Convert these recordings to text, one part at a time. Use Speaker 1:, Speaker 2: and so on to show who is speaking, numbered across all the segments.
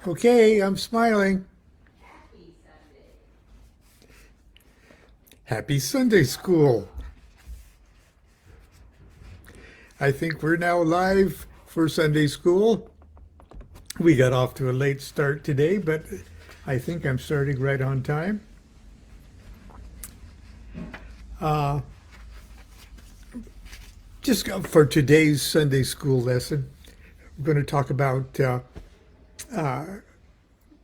Speaker 1: Okay, I'm smiling. Happy Sunday School. I think we're now live for Sunday School. We got off to a late start today, but I think I'm starting right on time. Just for today's Sunday School lesson, we're going to talk about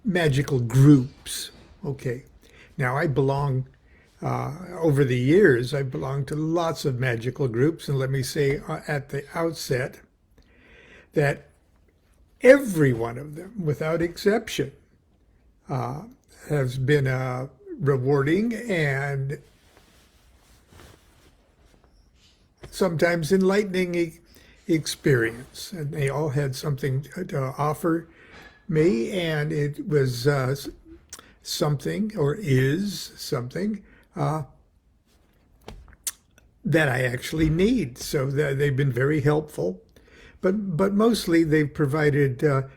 Speaker 1: magical groups. Okay. Now, over the years, I belonged to lots of magical groups, and let me say at the outset that every one of them, without exception, has been a rewarding and sometimes enlightening experience. And they all had something to offer me, and it was something, or is something, that I actually need. So they've been very helpful. But mostly they've provided a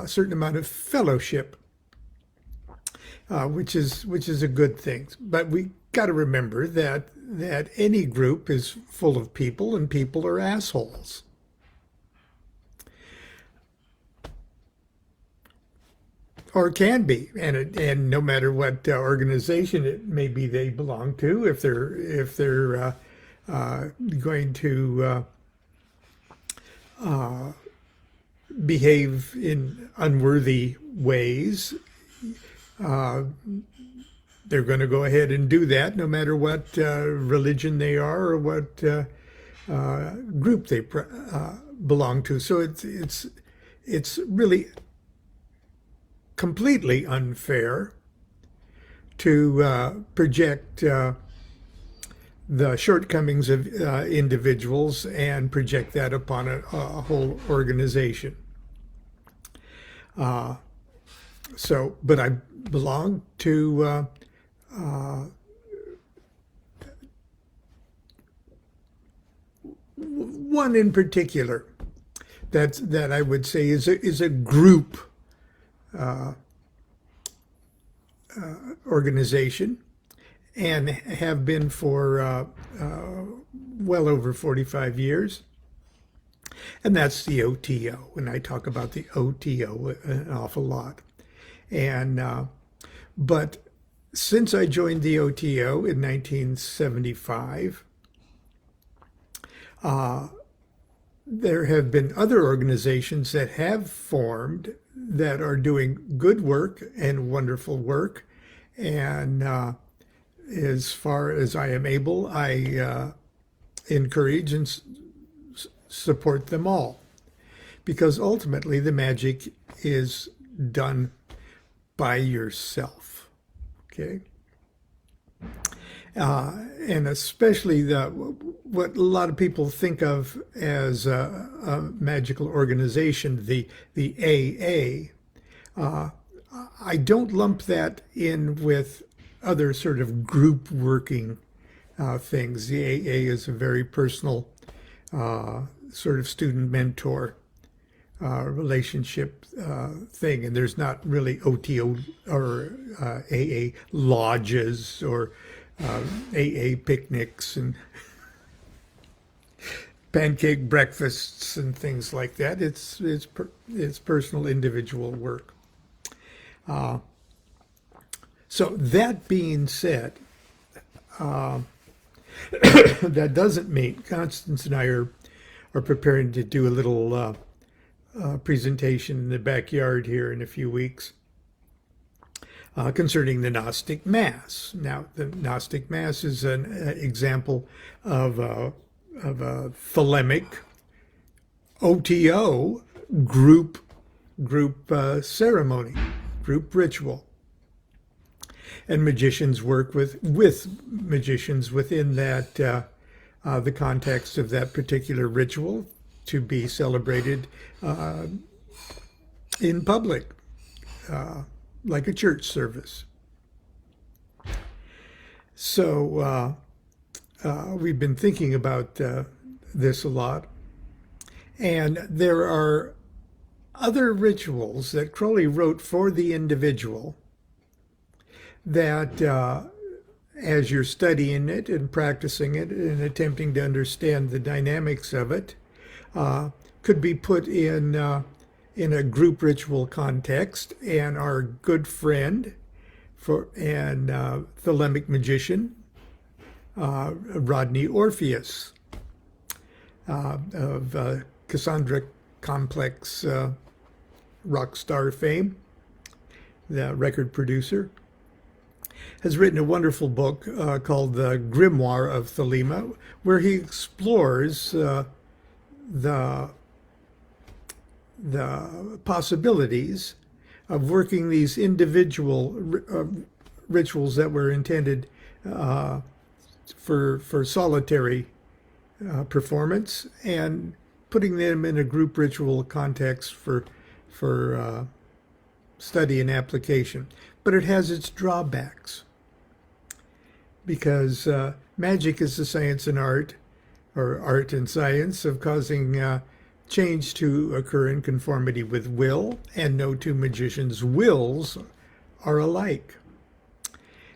Speaker 1: certain amount of fellowship, which is a good thing. But we got to remember that any group is full of people, and people are assholes. Or can be, and no matter what organization it may be they belong to, if they're going to behave in unworthy ways, they're going to go ahead and do that, no matter what religion they are or what group they belong to. So it's really completely unfair to project the shortcomings of individuals and project that upon a whole organization. But I belong to one in particular that I would say is a group organization, and have been for well over 45 years. And that's the OTO. And I talk about the OTO an awful lot. And but since I joined the OTO in 1975, there have been other organizations that have formed that are doing good work and wonderful work. And as far as I am able, I encourage and support them all. Because ultimately the magic is done by yourself. Okay? And especially what a lot of people think of as a magical organization, the AA. I don't lump that in with other sort of group working things. The AA is a very personal sort of student mentor relationship thing, and there's not really OTO or AA lodges or AA picnics and pancake breakfasts and things like that. It's personal, individual work. So that being said, that doesn't mean Constance and I are preparing to do a little presentation in the backyard here in a few weeks concerning the Gnostic Mass. Now, the Gnostic Mass is an example of a thelemic OTO group ceremony, group ritual. And magicians work with magicians within that the context of that particular ritual to be celebrated in public, like a church service. So we've been thinking about this a lot, and there are other rituals that Crowley wrote for the individual that as you're studying it and practicing it and attempting to understand the dynamics of it, could be put in a group ritual context. And our good friend and thelemic magician, Rodney Orpheus of Cassandra Complex rock star fame, the record producer, has written a wonderful book called The Grimoire of Thelema, where he explores the possibilities of working these individual rituals that were intended for solitary performance and putting them in a group ritual context for study and application. But it has its drawbacks because magic is the science and art, or art and science, of causing change to occur in conformity with will, and no two magicians' wills are alike.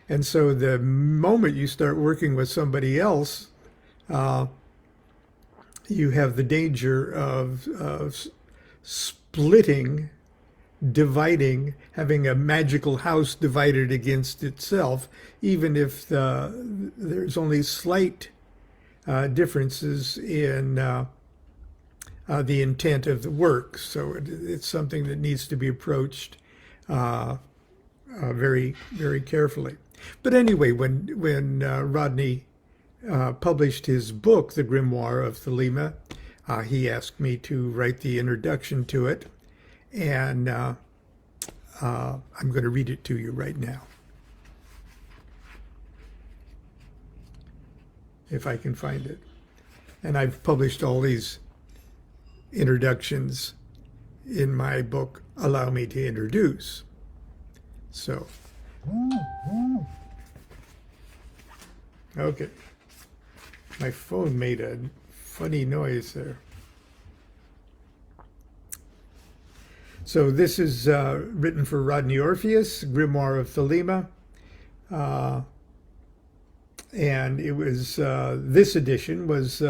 Speaker 1: And so the moment you start working with somebody else, you have the danger of splitting, dividing, having a magical house divided against itself, even if there's only slight differences in the intent of the work. So it's something that needs to be approached very, very carefully. But anyway, when Rodney published his book, The Grimoire of Thelema, he asked me to write the introduction to it, and I'm going to read it to you right now, if I can find it. And I've published all these introductions in my book, Allow Me to Introduce. So, okay. My phone made a funny noise there. So this is written for Rodney Orpheus, Grimoire of Thelema. And it was, this edition was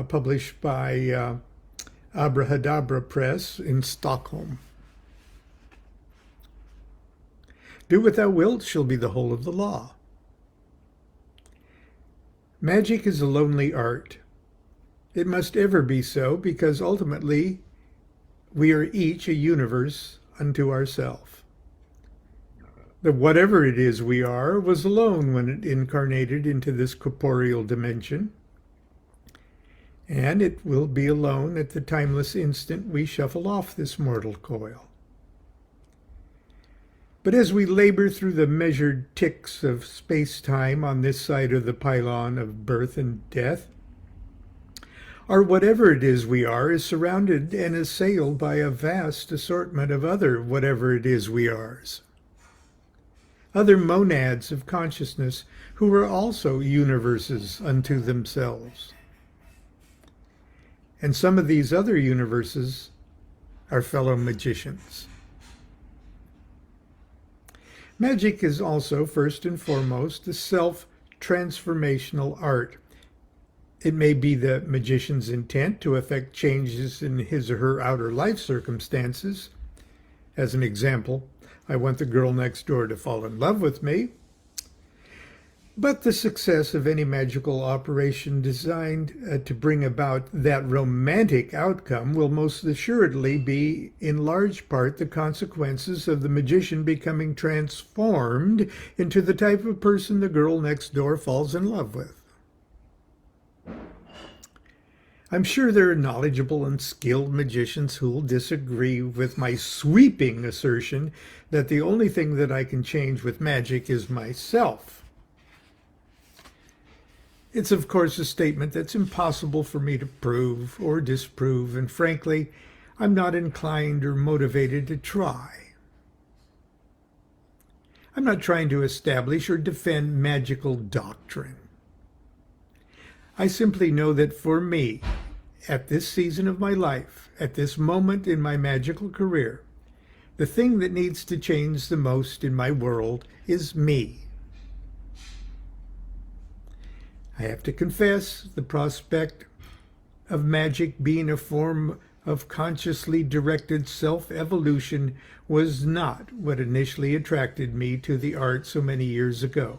Speaker 1: published by Abrahadabra Press in Stockholm. Do what thou wilt shall be the whole of the law. Magic is a lonely art. It must ever be so, because ultimately we are each a universe unto ourselves. The whatever it is we are was alone when it incarnated into this corporeal dimension, and it will be alone at the timeless instant we shuffle off this mortal coil. But as we labor through the measured ticks of space-time on this side of the pylon of birth and death, our whatever it is we are is surrounded and assailed by a vast assortment of other whatever it is we are's. Other monads of consciousness who are also universes unto themselves. And some of these other universes are fellow magicians. Magic is also, first and foremost, a self-transformational art. It may be the magician's intent to effect changes in his or her outer life circumstances. As an example, I want the girl next door to fall in love with me. But the success of any magical operation designed to bring about that romantic outcome will most assuredly be, in large part, the consequences of the magician becoming transformed into the type of person the girl next door falls in love with. I'm sure there are knowledgeable and skilled magicians who will disagree with my sweeping assertion that the only thing that I can change with magic is myself. It's, of course, a statement that's impossible for me to prove or disprove, and frankly, I'm not inclined or motivated to try. I'm not trying to establish or defend magical doctrine. I simply know that for me, at this season of my life, at this moment in my magical career, the thing that needs to change the most in my world is me. I have to confess, the prospect of magic being a form of consciously directed self-evolution was not what initially attracted me to the art so many years ago.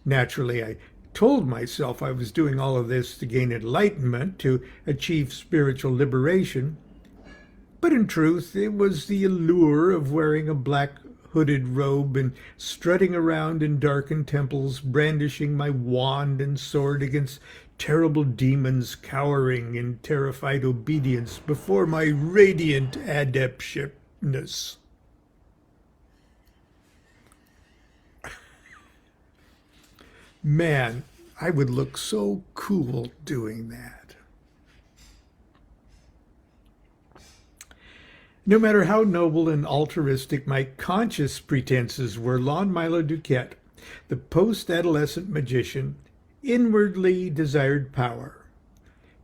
Speaker 1: Naturally, I told myself I was doing all of this to gain enlightenment, to achieve spiritual liberation, but in truth, it was the allure of wearing a black hooded robe and strutting around in darkened temples, brandishing my wand and sword against terrible demons cowering in terrified obedience before my radiant adeptness. Man, I would look so cool doing that. No matter how noble and altruistic my conscious pretenses were, Lon Milo DuQuette, the post-adolescent magician, inwardly desired power.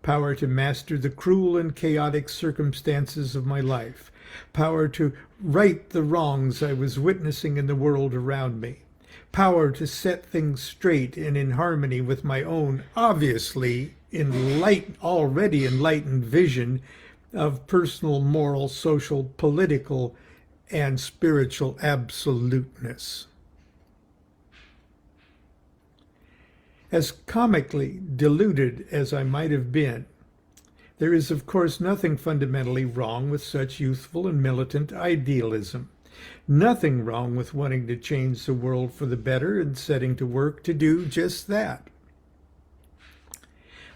Speaker 1: Power to master the cruel and chaotic circumstances of my life. Power to right the wrongs I was witnessing in the world around me. Power to set things straight and in harmony with my own, obviously already enlightened vision of personal, moral, social, political, and spiritual absoluteness. As comically deluded as I might have been, there is of course nothing fundamentally wrong with such youthful and militant idealism. Nothing wrong with wanting to change the world for the better and setting to work to do just that.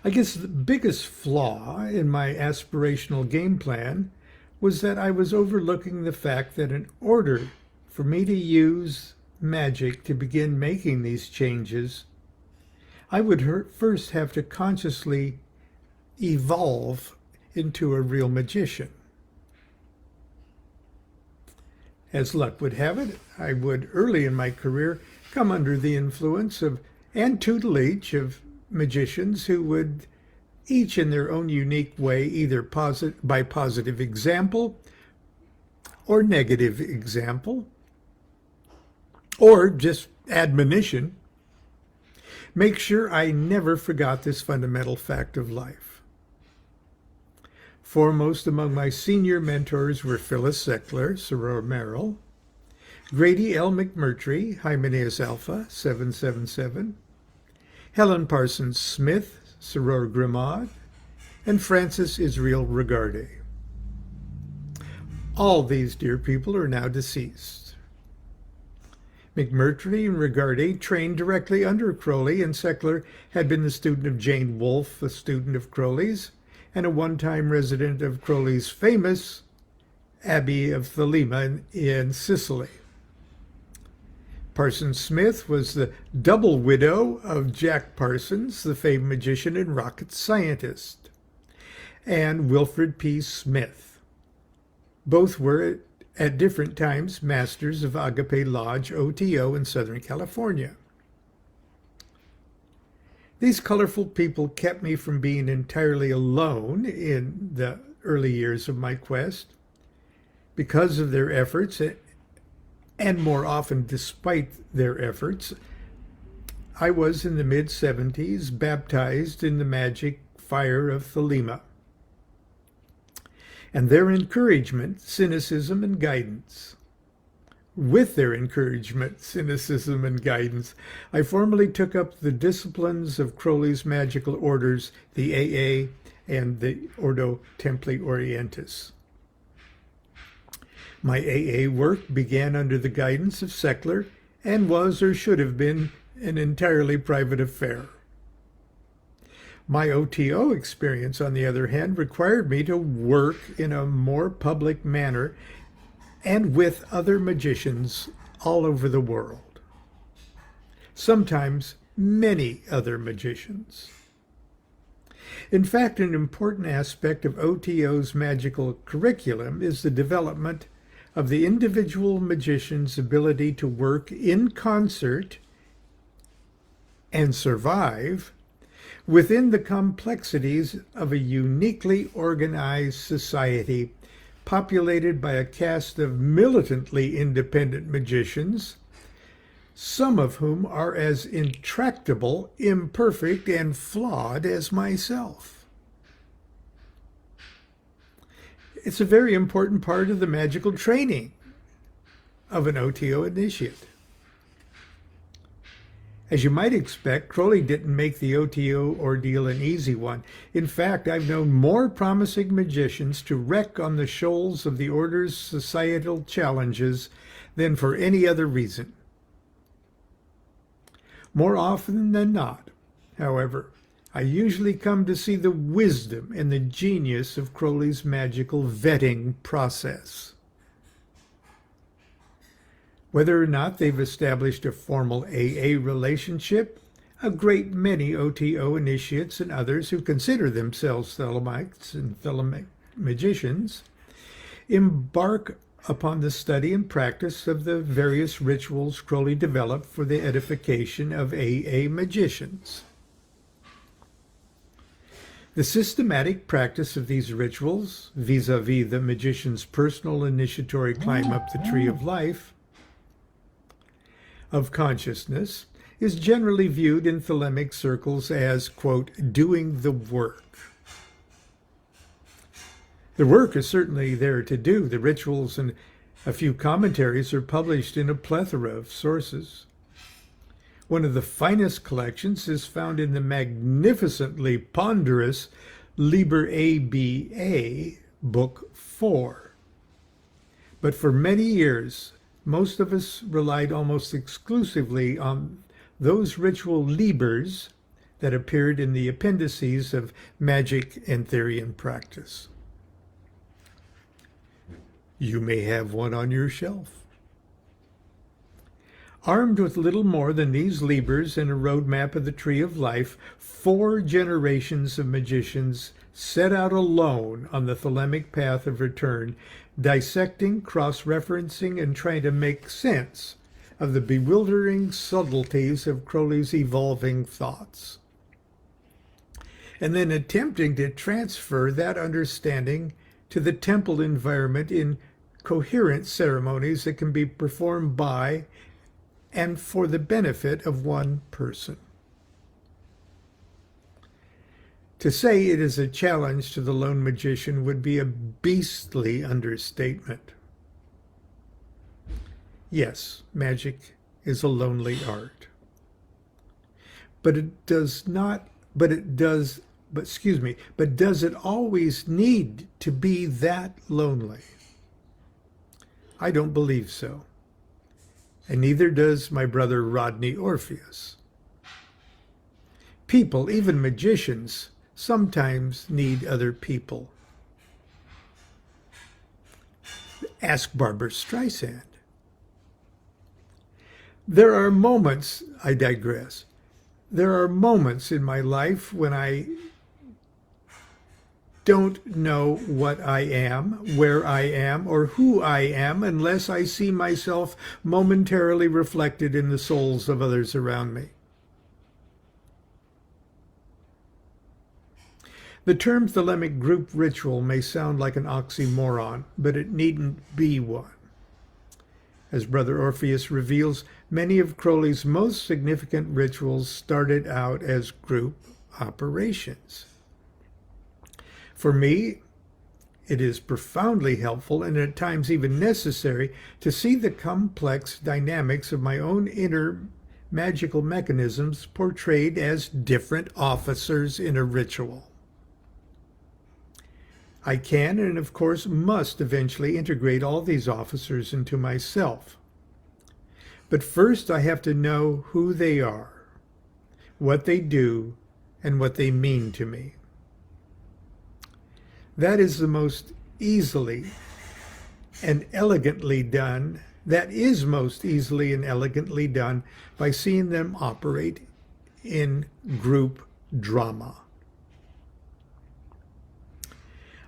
Speaker 1: I guess the biggest flaw in my aspirational game plan was that I was overlooking the fact that in order for me to use magic to begin making these changes, I would first have to consciously evolve into a real magician. As luck would have it, I would, early in my career, come under the influence of and tutelage of magicians who would, each in their own unique way, either by positive example or negative example, or just admonition, make sure I never forgot this fundamental fact of life. Foremost among my senior mentors were Phyllis Seckler, Soror Merrill, Grady L. McMurtry, Hymenaeus Alpha, 777, Helen Parsons Smith, Soror Grimaud, and Francis Israel Regarde. All these dear people are now deceased. McMurtry and Regarde trained directly under Crowley, and Seckler had been the student of Jane Wolfe, a student of Crowley's, and a one-time resident of Crowley's famous Abbey of Thelema in Sicily. Parsons Smith was the double widow of Jack Parsons, the famed magician and rocket scientist, and Wilfred P. Smith. Both were at different times masters of Agape Lodge OTO in Southern California. These colorful people kept me from being entirely alone in the early years of my quest. Because of their efforts, and more often despite their efforts, I was in the mid-70s baptized in the magic fire of Thelema. And their encouragement, cynicism, and guidance. With their encouragement, cynicism, and guidance, I formally took up the disciplines of Crowley's magical orders, the AA and the Ordo Templi Orientis. My AA work began under the guidance of Seckler and was or should have been an entirely private affair. My OTO experience, on the other hand, required me to work in a more public manner and with other magicians all over the world. Sometimes many other magicians. In fact, an important aspect of OTO's magical curriculum is the development of the individual magician's ability to work in concert and survive within the complexities of a uniquely organized society populated by a cast of militantly independent magicians, some of whom are as intractable, imperfect, and flawed as myself. It's a very important part of the magical training of an OTO initiate. As you might expect, Crowley didn't make the OTO ordeal an easy one. In fact, I've known more promising magicians to wreck on the shoals of the Order's societal challenges than for any other reason. More often than not, however, I usually come to see the wisdom and the genius of Crowley's magical vetting process. Whether or not they've established a formal AA relationship, a great many OTO initiates and others who consider themselves Thelemites and Thelemic magicians embark upon the study and practice of the various rituals Crowley developed for the edification of AA magicians. The systematic practice of these rituals, vis-a-vis the magician's personal initiatory climb up the tree of life, of consciousness, is generally viewed in Thelemic circles as, quote, doing the work. The work is certainly there to do. The rituals and a few commentaries are published in a plethora of sources. One of the finest collections is found in the magnificently ponderous Liber ABA, Book 4. But for many years, most of us relied almost exclusively on those ritual libers that appeared in the appendices of Magick and Theory and Practice. You may have one on your shelf. Armed with little more than these libers and a roadmap of the Tree of Life, 4 generations of magicians set out alone on the Thelemic path of return, dissecting, cross-referencing, and trying to make sense of the bewildering subtleties of Crowley's evolving thoughts, and then attempting to transfer that understanding to the temple environment in coherent ceremonies that can be performed by and for the benefit of one person. To say it is a challenge to the lone magician would be a beastly understatement. Yes, magic is a lonely art. But does it always need to be that lonely? I don't believe so. And neither does my brother Rodney Orpheus. People, even magicians, sometimes need other people. Ask Barbra Streisand. There are moments, I digress, there are moments in my life when I don't know what I am, where I am, or who I am unless I see myself momentarily reflected in the souls of others around me. The term Thelemic group ritual may sound like an oxymoron, but it needn't be one. As Brother Orpheus reveals, many of Crowley's most significant rituals started out as group operations. For me, it is profoundly helpful and at times even necessary to see the complex dynamics of my own inner magical mechanisms portrayed as different officers in a ritual. I can and of course must eventually integrate all these officers into myself. But first I have to know who they are, what they do, and what they mean to me. That is the most easily and elegantly done. That is most easily and elegantly done by seeing them operate in group drama.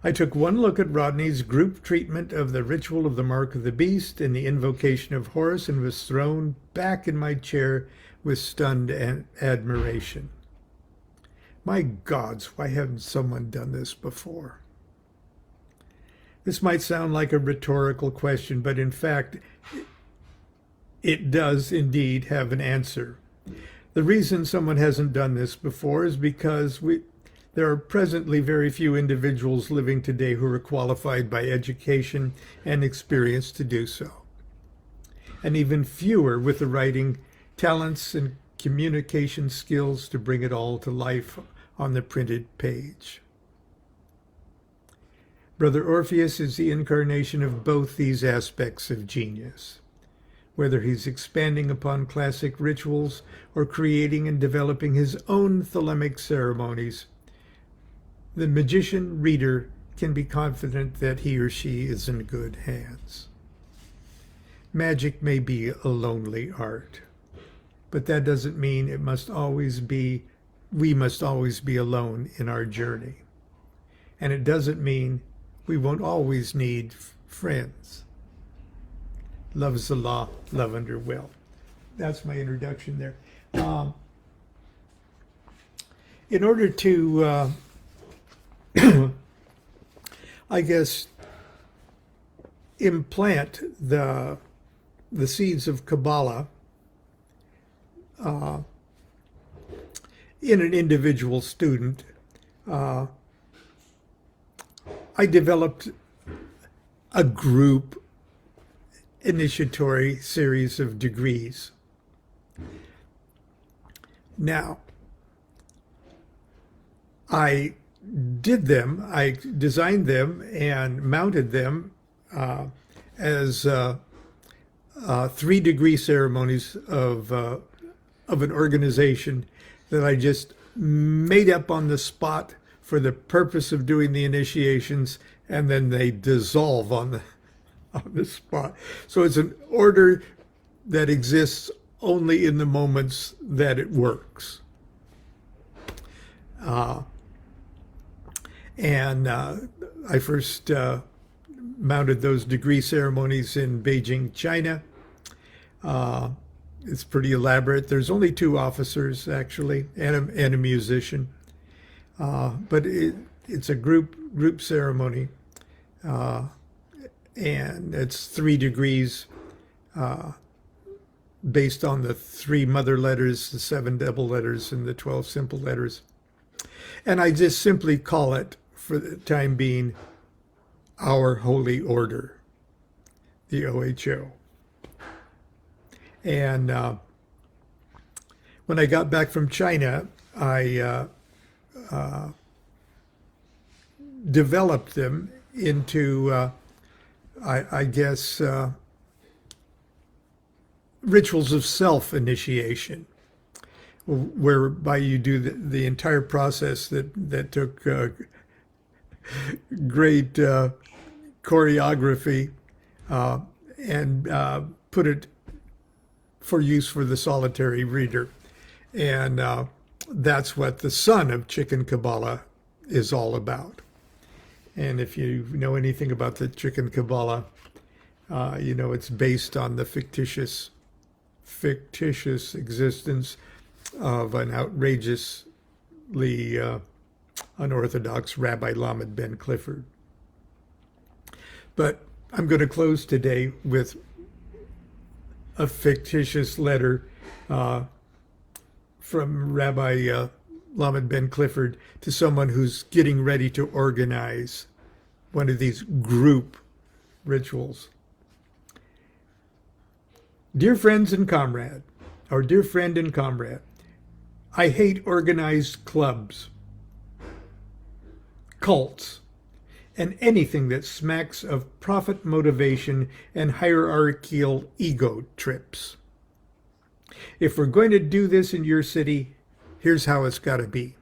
Speaker 1: I took one look at Rodney's group treatment of the ritual of the Mark of the Beast and the invocation of Horus and was thrown back in my chair with stunned admiration. My gods, why hasn't someone done this before? This might sound like a rhetorical question, but in fact, it does indeed have an answer. The reason someone hasn't done this before is because there are presently very few individuals living today who are qualified by education and experience to do so, and even fewer with the writing talents and communication skills to bring it all to life on the printed page. Brother Orpheus is the incarnation of both these aspects of genius. Whether he's expanding upon classic rituals or creating and developing his own thelemic ceremonies, the magician reader can be confident that he or she is in good hands. Magic may be a lonely art, but that doesn't mean we must always be alone in our journey. And it doesn't mean we won't always need friends. Love is the law, love under will. That's my introduction there. In order to, I guess, implant the seeds of Kabbalah in an individual student, I developed a group initiatory series of degrees. Now, I designed them and mounted them as 3-degree ceremonies of an organization that I just made up on the spot for the purpose of doing the initiations, and then they dissolve on the spot. So it's an order that exists only in the moments that it works. I first mounted those degree ceremonies in Beijing, China. It's pretty elaborate. There's only 2 officers, actually, and a musician. But it's a group ceremony. And it's 3 degrees based on the 3 mother letters, the 7 double letters, and the 12 simple letters. And I just simply call it, for the time being, Our Holy Order, the OHO. And when I got back from China, I developed them into, I guess, rituals of self-initiation, whereby you do the entire process that took great choreography and put it for use for the solitary reader. And that's what the son of Chicken Kabbalah is all about. And if you know anything about the Chicken Kabbalah, you know it's based on the fictitious existence of an outrageously unorthodox Rabbi Lamed Ben Clifford. But I'm going to close today with a fictitious letter from Rabbi Lamed Ben Clifford to someone who's getting ready to organize one of these group rituals. Dear friends and comrade, or dear friend and comrade, I hate organized clubs, cults, and anything that smacks of profit motivation and hierarchical ego trips. If we're going to do this in your city, here's how it's got to be.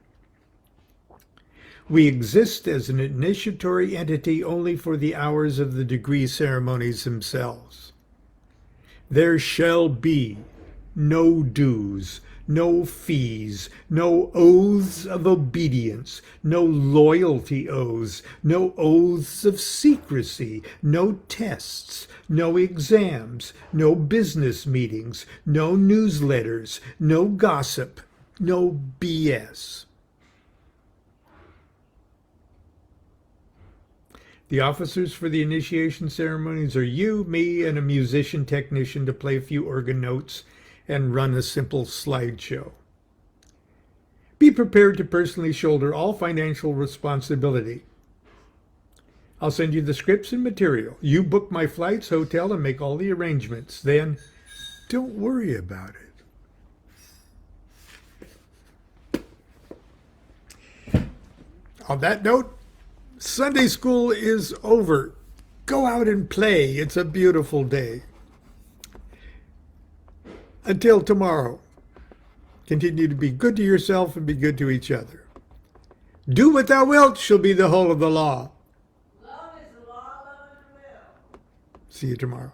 Speaker 1: We exist as an initiatory entity only for the hours of the degree ceremonies themselves. There shall be no dues, no fees, no oaths of obedience, no loyalty oaths, no oaths of secrecy, no tests, no exams, no business meetings, no newsletters, no gossip, no BS. The officers for the initiation ceremonies are you, me, and a musician technician to play a few organ notes and run a simple slideshow. Be prepared to personally shoulder all financial responsibility. I'll send you the scripts and material. You book my flights, hotel, and make all the arrangements. Then don't worry about it. On that note, Sunday school is over. Go out and play. It's a beautiful day. Until tomorrow, continue to be good to yourself and be good to each other. Do what thou wilt shall be the whole of the law.
Speaker 2: Love is the law, love is the will.
Speaker 1: See you tomorrow.